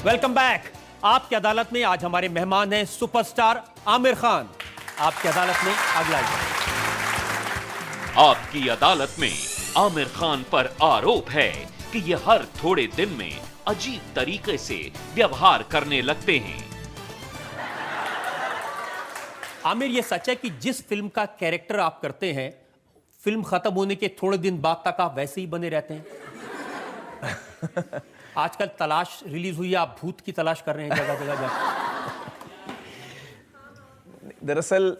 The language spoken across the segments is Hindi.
Welcome back. आपकी अदालत में आज हमारे मेहमान हैं सुपरस्टार आमिर खान। आपकी अदालत में अगला आपकी अदालत में आमिर खान पर आरोप है कि ये हर थोड़े दिन में अजीब तरीके से व्यवहार करने लगते हैं। आमिर, ये सच है कि जिस फिल्म का कैरेक्टर आप करते हैं, फिल्म खत्म होने के थोड़े दिन बाद तक आप वैसे ही बने रहते हैं? आजकल तलाश रिलीज हुई है, आप भूत की तलाश कर रहे हैं जगह जगह जाकर। दरअसल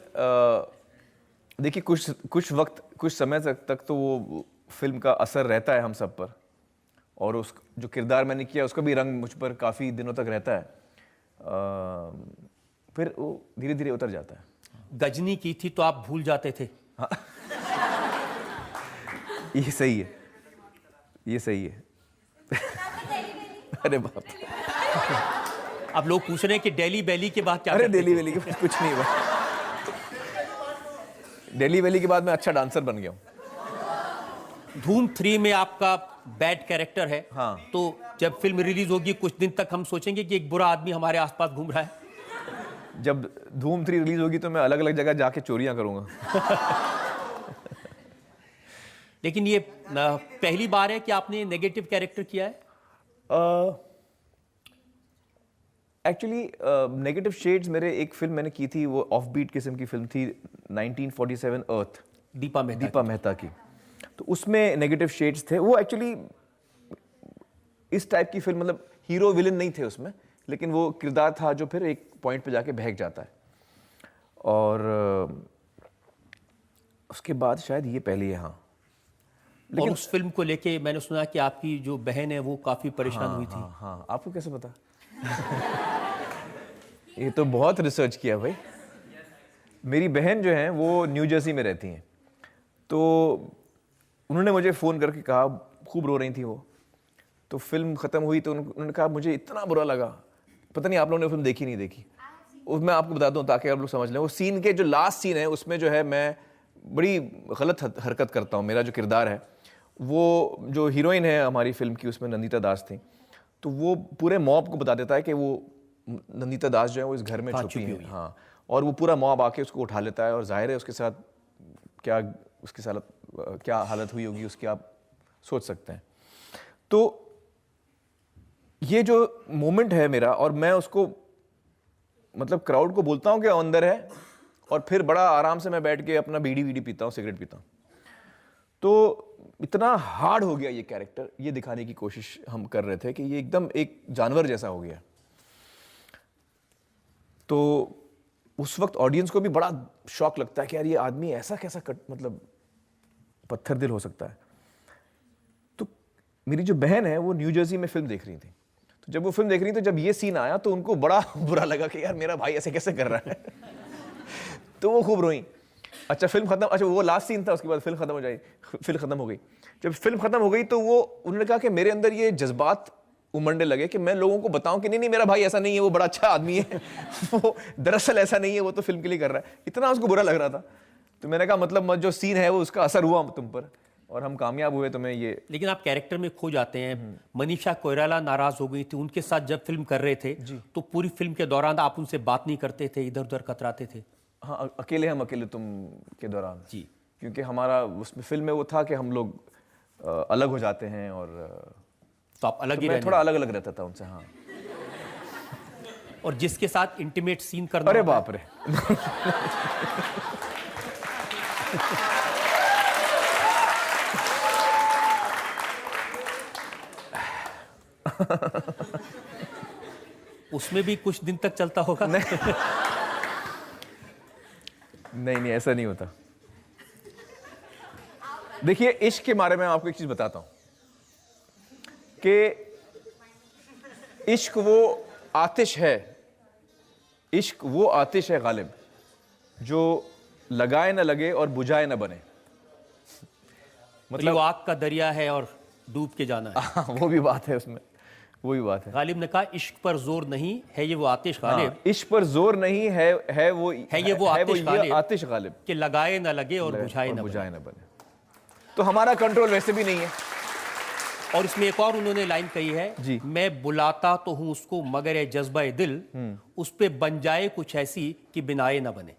देखिए, कुछ वक्त, कुछ समय तक तो वो फिल्म का असर रहता है हम सब पर, और उस जो किरदार मैंने किया उसका भी रंग मुझ पर काफ़ी दिनों तक रहता है। फिर वो धीरे धीरे उतर जाता है। गजनी की थी तो आप भूल जाते थे। हाँ। ये सही है, ये सही है। अरे बाप रे। अब लोग पूछ रहे हैं कि डेली वैली के बाद क्या अरे करते डेली थे? वैली के बाद कुछ नहीं हुआ। डेली वैली के बाद मैं अच्छा डांसर बन गया हूँ। धूम 3 में आपका बैड कैरेक्टर है। हाँ। तो जब फिल्म रिलीज होगी कुछ दिन तक हम सोचेंगे कि एक बुरा आदमी हमारे आसपास घूम रहा है। जब धूम 3 रिलीज होगी तो मैं अलग अलग जगह जाके चोरियां करूंगा। लेकिन ये पहली बार है कि आपने नेगेटिव कैरेक्टर किया है? एक्चुअली नेगेटिव शेड्स, मेरे एक फिल्म मैंने की थी, वो ऑफ बीट किस्म की फिल्म थी, 1947 अर्थ, दीपा मेहता की। तो उसमें नेगेटिव शेड्स थे। वो एक्चुअली इस टाइप की फिल्म, मतलब हीरो विलन नहीं थे उसमें, लेकिन वो किरदार था जो फिर एक पॉइंट पे जाके बहक जाता है। और उसके बाद शायद ये पहली है। हाँ। लेकिन उस फिल्म को लेके मैंने सुना कि आपकी जो बहन है वो काफी परेशान हुई थी। हाँ, आपको कैसे पता? ये तो बहुत रिसर्च किया भाई। मेरी बहन जो है वो न्यू जर्सी में रहती हैं, तो उन्होंने मुझे फ़ोन करके कहा, खूब रो रही थी वो। तो फिल्म ख़त्म हुई तो उन्होंने कहा मुझे इतना बुरा लगा, पता नहीं आप लोगों ने फिल्म देखी नहीं देखी। मैं आपको बता दूं ताकि आप लोग समझ लें। वो सीन के जो लास्ट सीन है उसमें जो है मैं बड़ी गलत हरकत करता हूँ। मेरा जो किरदार है, वो जो हीरोइन है हमारी फिल्म की, उसमें नंदिता दास थी, तो वो पूरे मॉब को बता देता है कि वो नंदिता दास जो है वो इस घर में छुपी है। हाँ, और वो पूरा मॉब आके उसको उठा लेता है, और जाहिर है उसके साथ क्या हालत हुई होगी उसकी आप सोच सकते हैं। तो ये जो मोमेंट है मेरा, और मैं उसको मतलब क्राउड को बोलता हूँ कि अंदर है, और फिर बड़ा आराम से मैं बैठ के अपना बीड़ी पीता हूँ, सिगरेट पीता हूँ। तो इतना हार्ड हो गया ये कैरेक्टर, ये दिखाने की कोशिश हम कर रहे थे कि ये एकदम एक जानवर जैसा हो गया। तो उस वक्त ऑडियंस को भी बड़ा शॉक लगता है कि यार ये आदमी ऐसा कैसा मतलब पत्थर दिल हो सकता है। तो मेरी जो बहन है वो न्यू जर्सी में फिल्म देख रही थी, तो जब वो फिल्म देख रही थी तो जब ये सीन आया तो उनको बड़ा बुरा लगा कि यार मेरा भाई ऐसे कैसे कर रहा है। तो वो खूब रोई। अच्छा, फिल्म खत्म, अच्छा वो लास्ट सीन था, उसके बाद फिल्म खत्म हो गई। जब फिल्म खत्म हो गई तो वो उन्होंने कहा कि मेरे अंदर ये जज्बात उमड़ने लगे कि मैं लोगों को बताऊं कि नहीं मेरा भाई ऐसा नहीं है, वो बड़ा अच्छा आदमी है। वो दरअसल ऐसा नहीं है, वो तो फिल्म के लिए कर रहा है। इतना उसको बुरा लग रहा था। तो मैंने कहा मतलब जो सीन है वो उसका असर हुआ तुम पर, और हम कामयाब हुए तुम्हें ये। लेकिन आप कैरेक्टर में खो जाते हैं। मनीषा कोइराला नाराज हो गई थी, उनके साथ जब फिल्म कर रहे थे तो पूरी फिल्म के दौरान आप उनसे बात नहीं करते थे, इधर उधर कतराते थे। हाँ, अकेले तुम के दौरान जी, क्योंकि हमारा उसमें फिल्म में वो था कि हम लोग अलग हो जाते हैं, और तो आप अलग ही मैं थोड़ा अलग रहता था उनसे। हाँ। और जिसके साथ इंटीमेट सीन करना, अरे बाप रे। उसमें भी कुछ दिन तक चलता होगा। नहीं, ऐसा नहीं होता। देखिए, इश्क के बारे में आपको एक चीज बताता हूं कि इश्क वो आतिश है, इश्क वो आतिश है गालिब, जो लगाए ना लगे और बुझाए ना बने। मतलब वो आग का दरिया है और डूब के जाना है। वो भी बात है उसमें, वो भी बात है। गालिब ने कहा इश्क पर जोर नहीं है ये वो आतिश गालिब। हाँ, इश्क पर जोर नहीं है वो आतिश गालिब कि लगाए ना लगे और बुझाए ना बने। तो हमारा कंट्रोल वैसे भी नहीं है। और इसमें एक और उन्होंने लाइन कही है जी। मैं बुलाता तो हूं उसको मगर ये जज्बा दिल उस पे बन जाए कुछ ऐसी कि बिनाए ना बने।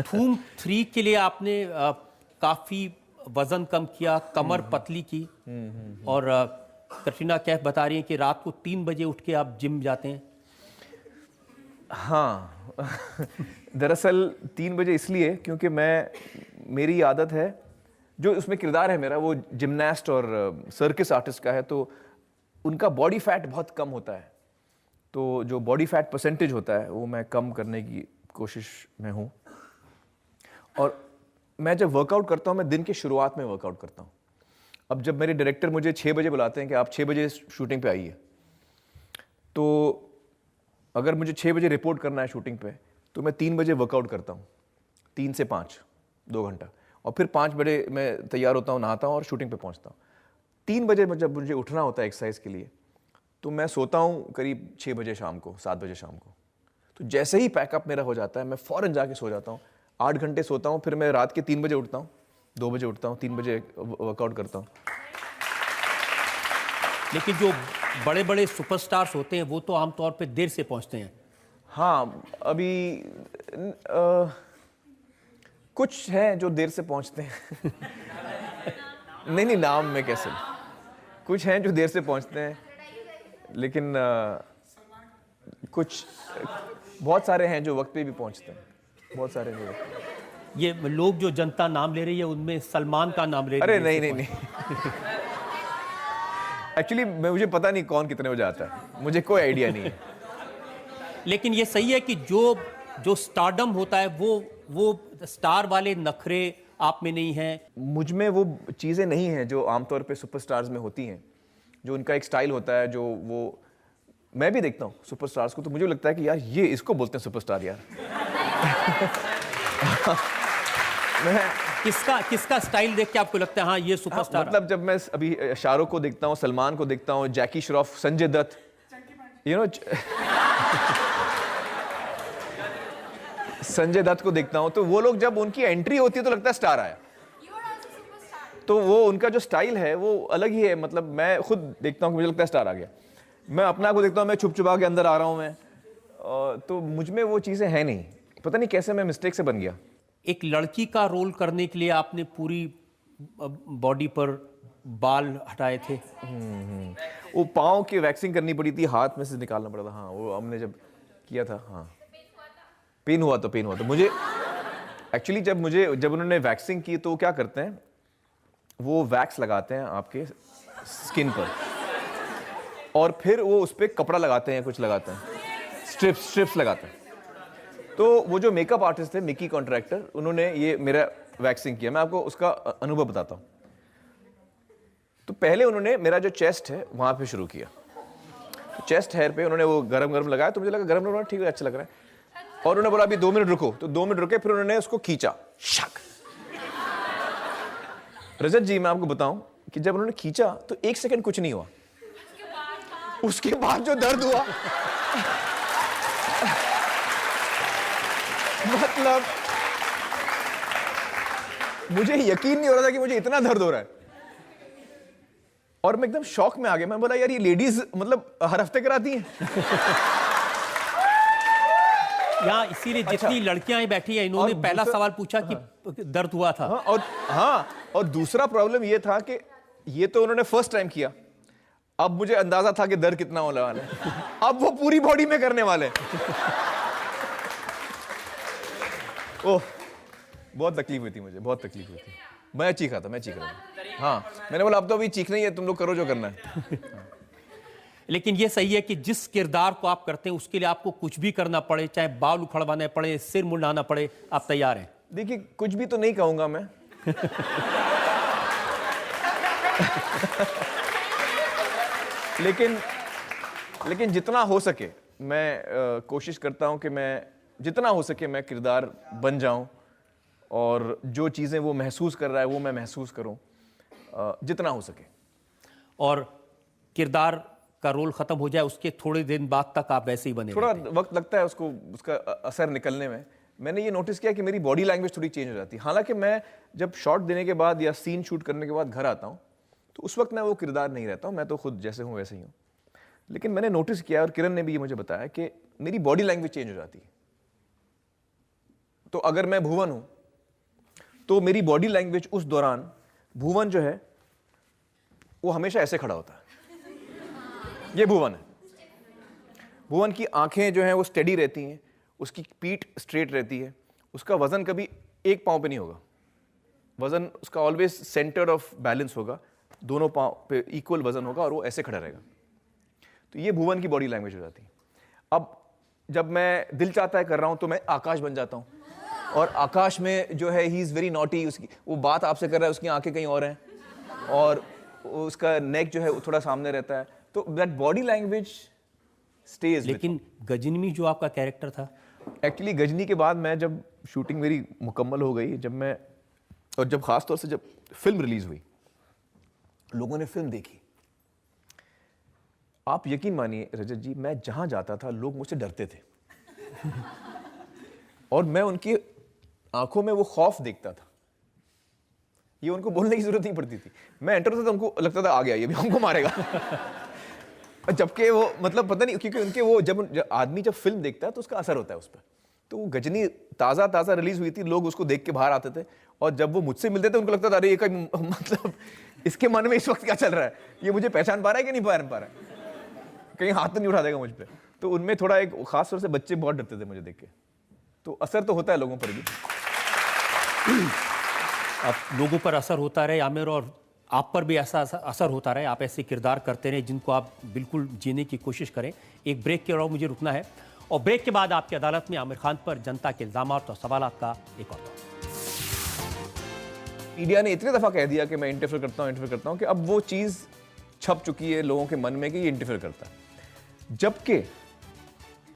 धूम 3 के लिए आपने काफी वजन कम किया, कमर पतली की और कटरीना कैफ बता रही हैं कि रात को 3 बजे उठ के आप जिम जाते हैं। हाँ दरअसल 3 बजे इसलिए क्योंकि मेरी आदत है, जो उसमें किरदार है मेरा वो जिमनास्ट और सर्कस आर्टिस्ट का है, तो उनका बॉडी फैट बहुत कम होता है, तो जो बॉडी फैट परसेंटेज होता है वो मैं कम करने की कोशिश में हूँ। और मैं जब वर्कआउट करता हूँ मैं दिन की शुरुआत में वर्कआउट करता हूँ। अब जब मेरे डायरेक्टर मुझे 6 बजे बुलाते हैं कि आप 6 बजे शूटिंग पे आइए, तो अगर मुझे 6 बजे रिपोर्ट करना है शूटिंग पे तो मैं 3 बजे वर्कआउट करता हूँ, 3 से 5 2 घंटा, और फिर 5 बजे मैं तैयार होता हूँ, नहाता हूँ और शूटिंग पे पहुँचता हूँ। 3 बजे जब मुझे उठना होता है एक्सरसाइज के लिए तो मैं सोता हूँ करीब 6 बजे शाम को, 7 बजे शाम को। तो जैसे ही पैकअप मेरा हो जाता है मैं फ़ौरन जाके सो जाता हूँ, 8 घंटे सोता हूँ, फिर मैं रात के 3 बजे उठता हूँ, 2 बजे उठता हूँ, 3 बजे वर्कआउट करता हूँ। लेकिन जो बड़े बड़े सुपरस्टार्स होते हैं वो तो आमतौर पे देर से पहुंचते हैं। हाँ, अभी कुछ हैं जो देर से पहुंचते हैं नहीं नाम में कैसे, कुछ हैं जो देर से पहुंचते हैं, लेकिन कुछ बहुत सारे हैं जो वक्त पे भी पहुंचते हैं, बहुत सारे जो वक्त पे। ये लोग जो जनता नाम ले रही है उनमें सलमान का नाम ले रही अरे है। नहीं एक्चुअली मुझे पता नहीं कौन कितने बजे आता है, मुझे कोई आइडिया नहीं है। लेकिन ये सही है कि जो स्टारडम होता है वो स्टार वाले नखरे आप में नहीं हैं। मुझ में वो चीज़ें नहीं हैं जो आमतौर पे सुपरस्टार्स में होती हैं, जो उनका एक स्टाइल होता है, जो वो मैं भी देखता हूँ सुपरस्टार्स को, तो मुझे लगता है कि यार ये इसको बोलते हैं सुपरस्टार यार। मैं किसका स्टाइल देख के आपको लगता है हाँ ये सुपरस्टार? मतलब जब मैं अभी शाहरुख को देखता हूँ, सलमान को देखता हूँ, जैकी श्रॉफ, संजय दत्त, संजय दत्त को देखता हूँ, तो वो लोग जब उनकी एंट्री होती है तो लगता है स्टार आया। तो वो उनका जो स्टाइल है वो अलग ही है। मतलब मैं खुद देखता हूँ कि मुझे लगता है स्टार आ गया। मैं अपना को देखता हूँ, मैं छुप छुपा के अंदर आ रहा हूँ मैं, तो मुझ में वो चीज़ें हैं नहीं, पता नहीं कैसे मैं मिस्टेक से बन गया। एक लड़की का रोल करने के लिए आपने पूरी बॉडी पर बाल हटाए थे। वो पाँव की वैक्सिंग करनी पड़ी थी, हाथ में से निकालना पड़ा था। हाँ, वो हमने जब किया था। हाँ, पेन हुआ तो मुझे एक्चुअली जब उन्होंने वैक्सिंग की तो क्या करते हैं, वो वैक्स लगाते हैं आपके स्किन पर और फिर वो उस पर कपड़ा लगाते हैं, कुछ लगाते हैं, स्ट्रिप्स लगाते हैं। तो वो जो मेकअप आर्टिस्ट थे मिकी कॉन्ट्रैक्टर, उन्होंने ये मेरा वैक्सिंग किया। मैं आपको उसका अनुभव बताता हूँ। तो पहले उन्होंने मेरा जो चेस्ट है वहाँ पे शुरू किया, तो चेस्ट हेयर पे उन्होंने वो गरम लगाया, तो मुझे लगा गरम ठीक है, अच्छा लग रहा है। और उन्होंने बोला अभी 2 मिनट रुको, तो 2 मिनट रुके, फिर उन्होंने उसको खींचा, शक। रजत जी, मैं आपको बताऊं कि जब उन्होंने खींचा तो 1 सेकंड कुछ नहीं हुआ, उसके बाद जो दर्द हुआ मतलब मुझे यकीन नहीं हो रहा था कि मुझे इतना दर्द हो रहा है, और मैं एकदम शॉक में आ गया। मैं बोला यार ये लेडीज मतलब हर हफ्ते कराती हैं। यहाँ इसीलिए जितनी लड़कियां बैठी हैं, इन्होंने पहला सवाल पूछा कि दर्द हुआ था। और दूसरा प्रॉब्लम ये था कि ये तो उन्होंने फर्स्ट टाइम किया, अब मुझे अंदाजा था कि दर्द कितना होने वाला है। अब वो पूरी बॉडी में करने वाले। ओह, बहुत तकलीफ हुई थी मुझे, बहुत तकलीफ हुई थी। मैं चीख रहा था। हाँ, मैंने बोला अब तो अभी चीखना ही है, तुम लोग करो जो करना है। लेकिन ये सही है कि जिस किरदार को आप करते हैं उसके लिए आपको कुछ भी करना पड़े, चाहे बाल उखड़वाने पड़े, सिर मुंडाना पड़े, आप तैयार हैं। देखिए, कुछ भी तो नहीं कहूंगा मैं। लेकिन जितना हो सके मैं कोशिश करता हूं कि मैं जितना हो सके मैं किरदार बन जाऊं, और जो चीजें वो महसूस कर रहा है वो मैं महसूस करूं, जितना हो सके। और किरदार का रोल खत्म हो जाए उसके थोड़े दिन बाद तक आप वैसे ही बने थोड़ा रहते हैं। वक्त लगता है उसको, उसका असर निकलने में, मैंने ये नोटिस किया कि मेरी बॉडी लैंग्वेज थोड़ी चेंज हो जाती है। हालांकि मैं जब शॉट देने के बाद या सीन शूट करने के बाद घर आता हूँ तो उस वक्त मैं वो किरदार नहीं रहता हूँ, मैं तो खुद जैसे हूँ वैसे ही हूँ। लेकिन मैंने नोटिस किया और किरण ने भी ये मुझे बताया कि मेरी बॉडी लैंग्वेज चेंज हो जाती है। तो अगर मैं भुवन हूँ तो मेरी बॉडी लैंग्वेज उस दौरान, भुवन जो है वो हमेशा ऐसे खड़ा होता है, ये भुवन है। भुवन की आंखें जो हैं वो स्टेडी रहती हैं, उसकी पीठ स्ट्रेट रहती है, उसका वजन कभी एक पाँव पे नहीं होगा, वजन उसका ऑलवेज सेंटर ऑफ बैलेंस होगा, दोनों पाँव पे इक्वल वजन होगा और वो ऐसे खड़ा रहेगा। तो ये भुवन की बॉडी लैंग्वेज हो जाती है। अब जब मैं दिल चाहता है कर रहा हूँ तो मैं आकाश बन जाता हूँ, और आकाश में जो है ही इज़ वेरी नॉटी, उसकी वो बात आपसे कर रहा है, उसकी आंखें कहीं और हैं और उसका नेक जो है वो थोड़ा सामने रहता है, तो दैट बॉडी लैंग्वेज स्टेज। लेकिन गजनी में जो आपका कैरेक्टर था, एक्चुअली गजनी के बाद मैं जब शूटिंग मेरी मुकम्मल हो गई, जब खास तौर से जब फिल्म रिलीज हुई, लोगों ने फिल्म देखी, आप यकीन मानिए रजत जी, मैं जहां जाता था लोग मुझसे डरते थे और मैं उनकी आंखों में वो खौफ देखता था। ये उनको बोलने की जरूरत नहीं पड़ती थी, मैं एंटर होता था उनको लगता था आ गया ये भी हमको मारेगा जबकि वो मतलब पता नहीं, क्योंकि उनके वो जब आदमी जब फिल्म देखता है तो उसका असर होता है उस पर। तो वो गजनी ताज़ा रिलीज हुई थी, लोग उसको देख के बाहर आते थे और जब वो मुझसे मिलते थे उनको लगता था अरे ये कोई मतलब इसके मन में इस वक्त क्या चल रहा है, ये मुझे पहचान पा रहा है कि नहीं पहचान पा रहा है, कहीं हाथ तो नहीं उठा देगा मुझ पर। तो उनमें थोड़ा एक खास तौर से बच्चे बहुत डरते थे मुझे देख के, तो असर तो होता है लोगों पर भी। आप लोगों पर असर होता रहे आमिर, और आप पर भी ऐसा असर होता रहे, आप ऐसे किरदार करते रहे जिनको आप बिल्कुल जीने की कोशिश करें। एक ब्रेक के अलावा मुझे रुकना है और ब्रेक के बाद आपकी अदालत में आमिर खान पर जनता के इल्जामात और सवालात का एक और दौर। मीडिया ने इतने दफा कह दिया कि मैं इंटरफेयर करता हूं कि अब वो चीज छप चुकी है लोगों के मन में कि ये इंटरफेयर करता है। जबकि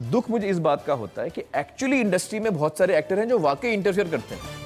दुख मुझे इस बात का होता है कि एक्चुअली इंडस्ट्री में बहुत सारे एक्टर हैं जो वाकई इंटरफेयर करते हैं।